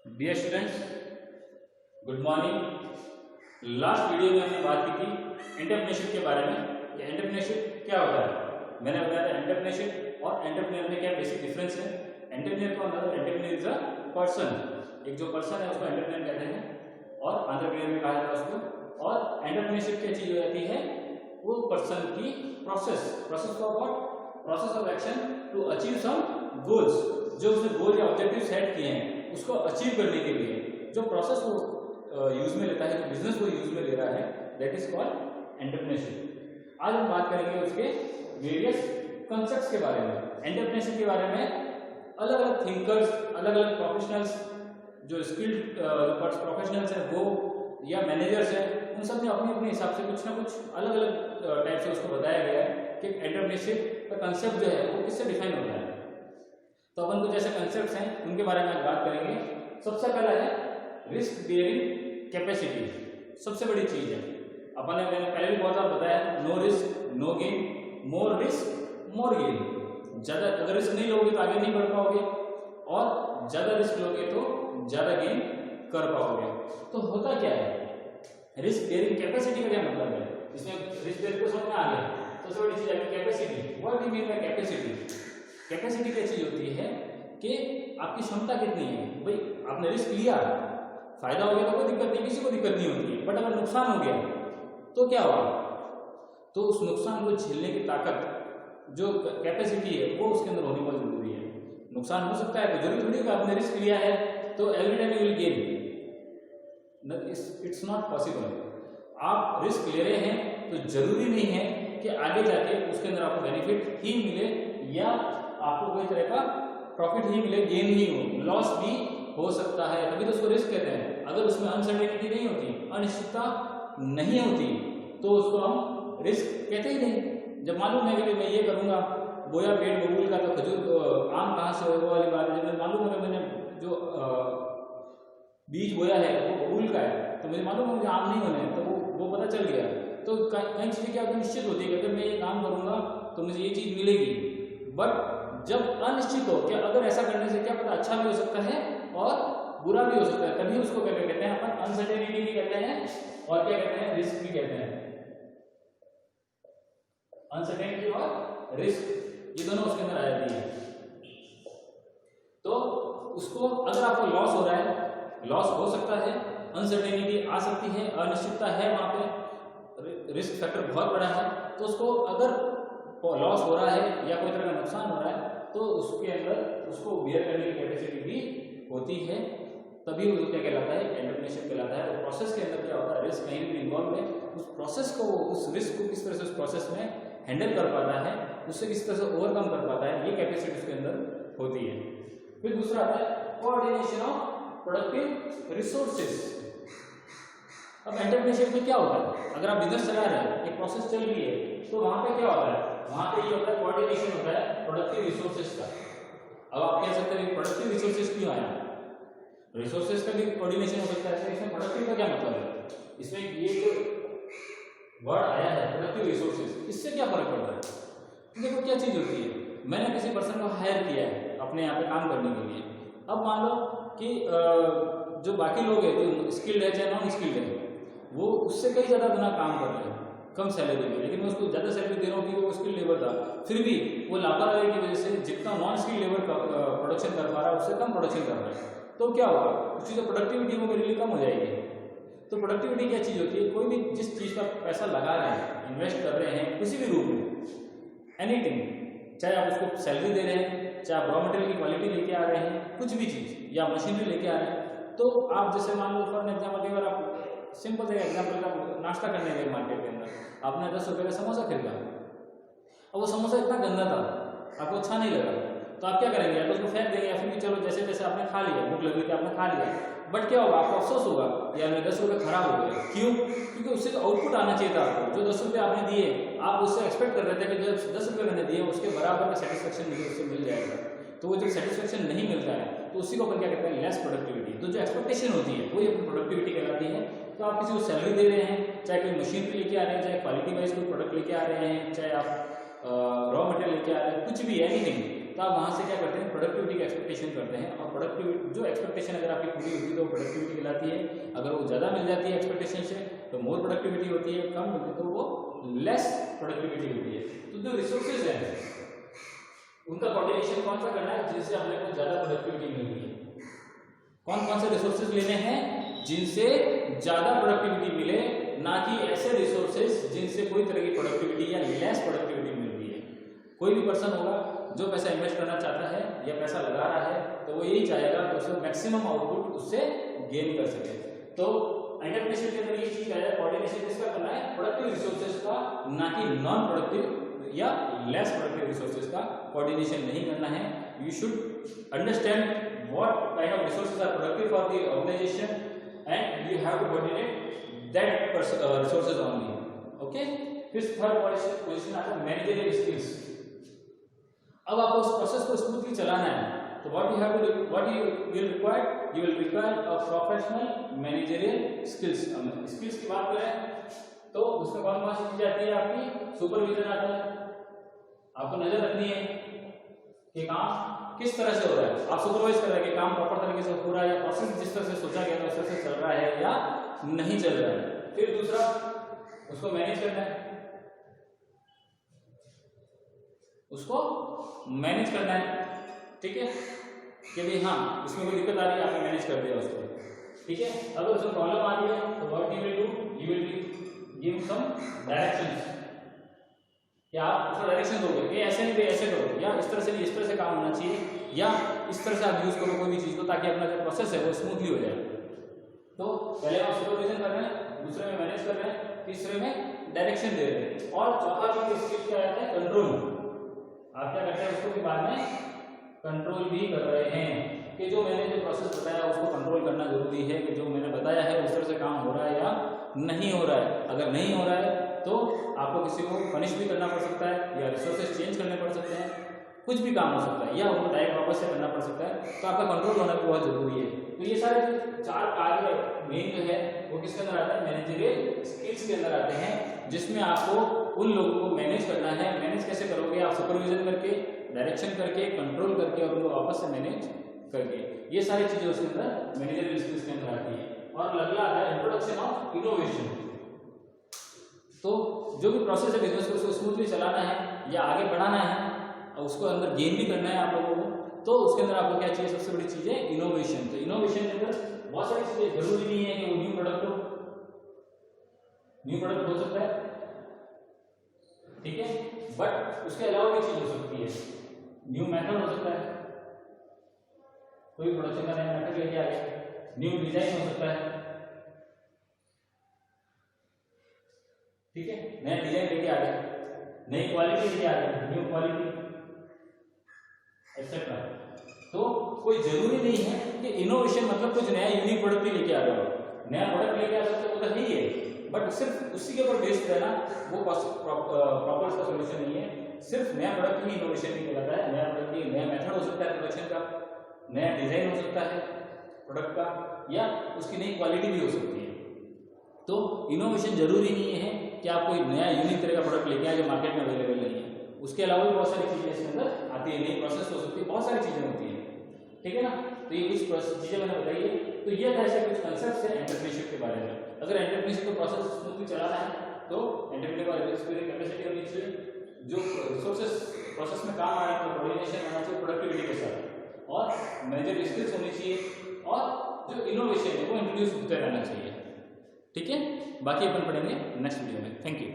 Dear students, good morning. Last video में हमने बात की थी एंटरप्रेन्योरशिप के बारे में कि एंटरप्रेन्योरशिप क्या होता है। मैंने बताया था एंटरप्रेन्योरशिप और एंटरप्रेन्योर में क्या बेसिक डिफरेंस है। एंटरप्रेन्योर को मतलब एंटरप्रेन्योर इज अ पर्सन, एक जो पर्सन है उसको एंटरप्रेन्योर कहते हैं और एंटरप्रेन्योर भी कहा जाता है उसको। और एंटरप्रेन्योरशिप क्या चीज हो जाती है, वो पर्सन की process for what, process of action to achieve some goals, जो उसने गोल या ऑब्जेक्टिव सेट किए हैं उसको अचीव करने के लिए जो प्रोसेस वो यूज में लेता है, जो बिजनेस वो यूज में ले रहा है, दैट इज कॉल्ड एंटरप्रेन्योरशिप। आज हम बात करेंगे उसके वेरियस कॉन्सेप्ट्स के बारे में। एंटरप्रेन्योरशिप के बारे में अलग अलग थिंकर्स, अलग अलग प्रोफेशनल्स, जो स्किल्ड प्रोफेशनल्स हैं वो या मैनेजर्स हैं, उन सब ने अपने अपने हिसाब से कुछ ना कुछ अलग अलग टाइप से उसको बताया गया है कि एंटरप्रेन्योरशिप का कंसेप्ट जो है वो किससे डिफाइन होता है। तो अपन कुछ ऐसे कंसेप्ट्स हैं उनके बारे में आज बात करेंगे। सबसे पहला है रिस्क बेयरिंग कैपेसिटी। सबसे बड़ी चीज है, अपन ने मैंने पहले भी बहुत बार बताया, no risk no gain, more risk more gain. ज्यादा अगर रिस्क नहीं लोगे तो आगे नहीं बढ़ पाओगे और ज्यादा रिस्क लोगे तो ज्यादा गेन कर पाओगे। तो होता क्या है, रिस्क बेयरिंग कैपेसिटी का क्या मतलब है, इसमें रिस्क बेयरिंग को समझ में आ गया। सबसे बड़ी चीज है capacity. What do mean by capacity? Capacity क्या चीज होती है कि आपकी क्षमता कितनी है। भाई आपने रिस्क लिया, फायदा हो गया तो कोई दिक्कत नहीं, किसी को दिक्कत नहीं होती है, बट अगर नुकसान हो गया तो क्या होगा, तो उस नुकसान को झेलने की ताकत जो कैपेसिटी है वो उसके अंदर होनी बहुत जरूरी है। नुकसान हो सकता है तो जरूरी थोड़ी कि आपने रिस्क लिया है तो every time you will gain, it's not possible. आप रिस्क ले रहे हैं तो जरूरी नहीं है कि आगे जाके उसके अंदर आपको बेनिफिट ही मिले या आपको कोई तरह का प्रॉफिट ही मिले, गेन ही हो, लॉस भी हो सकता है। तभी तो उसको रिस्क कहते हैं। अगर उसमें अनसर्टेनिटी नहीं होती, अनिश्चितता नहीं होती, तो उसको हम रिस्क कहते ही नहीं। जब मालूम है कि मैं ये करूंगा, बोया पेड़ बबूल का तो खजूर आम कहाँ से होगा वाली बात है। जब मालूम है कि मैंने जो बीज बोया है वो बबूल का है, तो मुझे मालूम है मुझे आम नहीं होने, तो वो पता चल गया। तो कई चीजें क्या निश्चित होती है कि अगर मैं ये काम करूंगा तो मुझे ये चीज मिलेगी। बट जब अनिश्चित हो, क्या अगर ऐसा करने से क्या पता अच्छा भी हो सकता है और बुरा भी हो सकता है, तभी उसको क्या कहते हैं अपन, अनसर्टेनिटी भी कहते हैं और क्या कहते हैं, रिस्क भी कहते हैं। अनसर्टेनिटी और रिस्क ये दोनों उसके अंदर आ जाती है। तो उसको अगर आपको लॉस हो रहा है, लॉस हो सकता है, अनसर्टेनिटी आ सकती है, अनिश्चितता है, वहां पे रिस्क फैक्टर बहुत बड़ा है, तो उसको अगर लॉस हो रहा है या कोई तरह का नुकसान हो रहा है तो उसके अंदर उसको बियर करने की कैपेसिटी भी होती है, तभी वो क्या कहलाता है, एंटरप्रेन्योरशिप कहलाता है। और प्रोसेस के अंदर क्या होता है, रिस्क कहीं भी इन्वॉल्व है, उस प्रोसेस को, उस रिस्क को किस तरह से उस प्रोसेस में हैंडल कर पाता है, उससे किस तरह से ओवरकम कर पाता है, ये कैपेसिटी उसके अंदर होती है। फिर दूसरा आता है कोऑर्डिनेशन ऑफ प्रोडक्टिव रिसोर्सेज। अब एंटरप्रेन्योरशिप में क्या होता है, अगर आप बिजनेस चला रहे हैं, एक प्रोसेस चल रही है, तो वहां पे क्या होता है, वहां पे ये होता है कोऑर्डिनेशन होता है प्रोडक्टिव रिसोर्सेज का। अब आप कह सकते हैं प्रोडक्टिव रिसोर्सेज क्यों आया, रिसोर्सेज का भी कोऑर्डिनेशन हो सकता है, तो इसमें प्रोडक्टिव का क्या मतलब है, इसमें ये जो वर्ड आया है प्रोडक्टिव रिसोर्सेज, इससे क्या फर्क पड़ता है। देखो क्या चीज होती है, मैंने किसी पर्सन को हायर किया है अपने यहाँ पे काम करने के लिए। अब मान लो कि जो बाकी लोग हैं, जो स्किल्ड है चाहे नॉन स्किल्ड है, वो उससे कई ज्यादा गुना काम कर रहे हैं कम सैलरी में, लेकिन मैं उसको ज्यादा सैलरी दे रहा हूँ कि वो स्किल लेबर था, फिर भी वो लापरवाही की वजह से जितना नॉन स्किल लेबर प्रोडक्शन कर पा रहा है उससे कम प्रोडक्शन कर रहा है, तो क्या होगा, उसकी जो प्रोडक्टिविटी वो मेरे लिए कम हो जाएगी। तो प्रोडक्टिविटी क्या चीज होती है, कोई भी जिस चीज का पैसा लगा रहे हैं, इन्वेस्ट कर रहे हैं किसी भी रूप में, एनीथिंग, चाहे आप उसको सैलरी दे रहे हैं, चाहे आप रॉ मटेरियल की क्वालिटी लेके आ रहे हैं, कुछ भी चीज, या मशीनरी लेके आ रहे हैं, तो आप जैसे मान लो फॉर एग्जाम्पल, अगर आप सिंपल से एग्जाम्पल का नाश्ता करने गए मार्केट के अंदर, आपने 10 रुपए का समोसा खरीदा, और वो समोसा इतना गंदा था, आपको अच्छा नहीं लगा, तो आप क्या करेंगे, या तो उसको फेंक देंगे, या फिर भी चलो जैसे तैसे आपने खा लिया, भूख लगी थी आपने खा लिया, बट क्या होगा, आपको अफसोस होगा यार मेरे 10 रुपए खराब हो गए। क्यों? क्योंकि उससे जो आउटपुट आना चाहिए था आपको, जो 10 रुपए आपने दिए, आप उससे एक्सपेक्ट कर रहे थे कि जो 10 रुपए मैंने दिए उसके बराबर का सेटिस्फेक्शन मुझे उससे मिल जाएगा, तो वो जब सेटिस्फेक्शन नहीं मिलता है तो उसी को अपन क्या कहते हैं, लेस प्रोडक्टिविटी। तो जो एक्सपेक्टेशन होती है वही अपनी प्रोडक्टिविटी कहलाती है। तो आप किसी को सैलरी दे रहे हैं, चाहे कोई मशीनरी लेके आ रहे हैं, चाहे क्वालिटी वाइज कोई प्रोडक्ट लेके आ रहे हैं, चाहे आप रॉ मटेरियल लेके आ रहे हैं, कुछ भी एनीथिंग, तो आप वहाँ से क्या करते हैं, प्रोडक्टिविटी की एक्सपेक्टेशन करते हैं। और प्रोडक्टिविटी जो एक्सपेक्टेशन अगर आपकी पूरी होती है तो प्रोडक्टिविटी कहलाती है। अगर वो ज़्यादा मिल जाती है एक्सपेक्टेशन से तो मोर प्रोडक्टिविटी होती है, कम मिलती है तो वो लेस प्रोडक्टिविटी होती है। तो जो रिसोर्सेज हैं उनका कोऑर्डिनेशन कौन सा करना है, जिनसे अपने को ज़्यादा प्रोडक्टिविटी मिल रही है। कौन कौन से रिसोर्सेज लेने हैं जिनसे ज़्यादा प्रोडक्टिविटी मिले, ना कि ऐसे रिसोर्सेज जिनसे कोई तरह की प्रोडक्टिविटी या लेस प्रोडक्टिविटी मिल रही है। कोई भी पर्सन होगा जो पैसा इन्वेस्ट करना चाहता है या पैसा लगा रहा है तो वो यही चाहेगा कि उसको मैक्सिमम आउटपुट उससे गेन कर सके। तो एंटरप्रेन्योरशिप के अंदर ये चीज क्या है, कोऑर्डिनेशन किसका करना है, प्रोडक्टिव रिसोर्सेज का, ना कि नॉन प्रोडक्टिव या लेस प्रोडक्टिव रिसोर्सेज का कोऑर्डिनेशन नहीं करना है। You should understand what kind of resources are productive for the organisation and you have to coordinate that resources only. Okay, फिर थर्ड पोजीशन आता है मैनेजरियल स्किल्स। अब आपको उस प्रोसेस को स्मूथली चलाना है तो what you have to do, what you will require a professional managerial skills. Skills की बात करें तो उसमें कौन कौन सी चीजें आती है, आपकी सुपरविजन आता है। आपको नजर रखनी है कि काम किस तरह से हो रहा है, आप सुपरवाइज कर रहे हैं कि काम प्रॉपर तरीके से हो रहा है या प्रोसेस जिस तरह से सोचा गया था उस तरह से चल रहा है या नहीं चल रहा है। फिर दूसरा उसको मैनेज करना है, उसको मैनेज करना है, ठीक है, कि भाई हाँ इसमें कोई दिक्कत आ रही है आपने मैनेज कर दिया उसको, ठीक है। अगर उसमें प्रॉब्लम आ रही है तो what you will do, you will give some directions, या आप उसको डायरेक्शन दोगे कि ऐसे नहीं ऐसे करो, या इस तरह से नहीं इस तरह से काम होना चाहिए, या इस तरह से आप यूज करो कोई भी चीज को ताकि अपना जो प्रोसेस है वो स्मूथली हो जाए। तो पहले आप सुपरविजन कर रहे हैं, दूसरे में मैनेज कर रहे हैं, तीसरे में डायरेक्शन दे रहे हैं, और चौथा जो स्किल क्या आता है, कंट्रोल। आप क्या करते हैं उसको भी बाद में कंट्रोल भी कर रहे हैं कि जो मैंने जो प्रोसेस बताया उसको कंट्रोल करना जरूरी है कि जो मैंने बताया है उस तरह से काम हो रहा है या नहीं हो रहा है। अगर नहीं हो रहा है तो आपको किसी को पनिश भी करना पड़ सकता है या रिसोर्सेज चेंज करने पड़ सकते हैं, कुछ भी काम हो सकता है, या उनको डायरेक्ट वापस से करना पड़ सकता है। तो आपका कंट्रोल होना भी बहुत जरूरी है। तो ये सारे चार कार्य मेन जो है वो किसके अंदर आता है, मैनेजरियल स्किल्स के अंदर आते हैं, जिसमें आपको उन लोगों को मैनेज करना है। मैनेज कैसे करोगे, आप सुपरविजन करके, डायरेक्शन करके, कंट्रोल करके और उनको वापस से मैनेज करके, ये सारी चीजें उसके अंदर मैनेजरियल स्किल्स के अंदर आती है। और अगला आता है इंट्रोडक्शन ऑफ इनोवेशन। तो जो भी प्रोसेस है बिजनेस को उसको स्मूथली चलाना है या आगे बढ़ाना है और उसको अंदर गेन भी करना है आप लोगों को, तो उसके अंदर आपको क्या चाहिए, सबसे बड़ी चीज है इनोवेशन। तो इनोवेशन के अंदर बहुत सारी चीजें, जरूरी नहीं है कि वो न्यू प्रोडक्ट हो सकता है, ठीक है, बट उसके अलावा भी चीज हो सकती है, न्यू मेथड हो सकता है, कोई प्रोडक्शन का नया मेथड लेके आ गया, न्यू डिजाइन हो सकता है, ठीक है, नया डिजाइन लेके आ गया, नई क्वालिटी लेके आ गया, न्यू क्वालिटी एक्सेट्रा। तो कोई जरूरी नहीं है कि इनोवेशन मतलब कुछ नया यूनिक प्रोडक्ट ही लेके आ रहे हो। नया प्रोडक्ट लेके आ सकते हो वो तो नहीं है, बट सिर्फ उसी के ऊपर बेस्ड रहना वो प्रॉपर इसका सोल्यूशन नहीं है। सिर्फ नया प्रोडक्ट ही इनोवेशन नहीं कहलाता है। नया प्रोडक्ट, नया मेथड हो सकता है प्रोडक्शन का, नया डिजाइन हो सकता है प्रोडक्ट का, या उसकी नई क्वालिटी भी हो सकती है। तो इनोवेशन जरूरी नहीं है कि आप कोई नया यूनिक तरह का प्रोडक्ट लेके आए जो मार्केट में अवेलेबल नहीं है। उसके अलावा भी बहुत सारी चीजें इसके अंदर आती है, नई प्रोसेस हो सकती है, बहुत सारी चीजें होती है, ठीक है ना। तो ये कुछ चीजें मैंने बताई है। तो ये था ऐसे कुछ कंसेप्ट है एंटरप्रेन्योरशिप के बारे में। अगर एंटरप्रेन्योरशिप को प्रोसेस स्मूथली चलाना है तो एंटरप्रेन्योर को कैपेसिटी होनी चाहिए, जो रिसोर्सेस प्रोसेस में काम आ रहे हैं तो कोऑर्डिनेशन होना चाहिए प्रोडक्टिविटी के साथ, और मेजर स्किल्स होनी चाहिए, और जो इनोवेशन है वो इंट्रोड्यूस होते रहना चाहिए, ठीक है। बाकी अपन पढ़ेंगे नेक्स्ट वीडियो में। Thank you.